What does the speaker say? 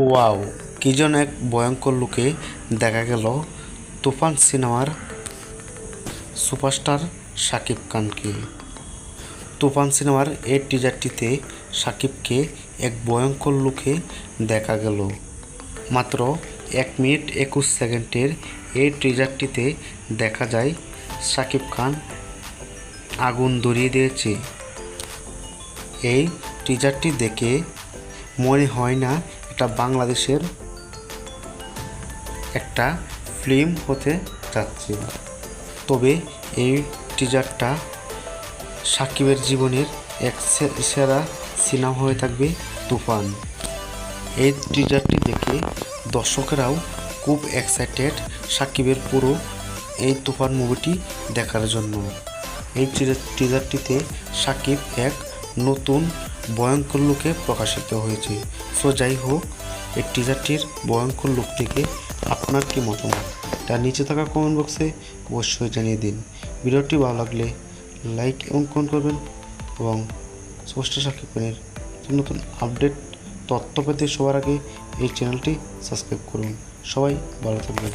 Wow, কি যেন এক ভয়ঙ্কর লুকে দেখা গেল তুফান সিনেমার সুপারস্টার শাকিব খানকে। তুফান সিনেমার এই টিজারটিতে শাকিবকে এক ভয়ঙ্কর লুকে দেখা গেল। মাত্র 1 মিনিট 21 সেকেন্ডের এই টিজারটিতে দেখা যায় শাকিব খান আগুন ধরিয়ে দিয়েছে। এই টিজারটি দেখে মনে হয় না এটা বাংলাদেশের একটা ফিল্ম হতে যাচ্ছে, তবে এই টিজারটা শাকিবের জীবনের এক সেরা সিনেমা হয়ে থাকবে তুফান। এই টিজারটি দেখে দর্শকেরাও খুব এক্সাইটেড শাকিবের পুরো এই তুফান মুভিটি দেখার জন্য। এই টিজারটিতে শাকিব এক নতুন ভয়ঙ্কর লুকে প্রকাশিত হয়েছে। সো যাই হোক, এই টিজারটির ভয়ঙ্কর লুক থেকে আপনার কি মতামত তার নিচে থাকা কমেন্ট বক্সে অবশ্যই জানিয়ে দিন। ভিডিওটি ভালো লাগলে লাইক এবং কমেন্ট করবেন এবং সুপারস্টার শাকিব খানের নতুন আপডেট তথ্য পেতে সবার আগে এই চ্যানেলটি সাবস্ক্রাইব করুন। সবাই ভালো থাকবেন।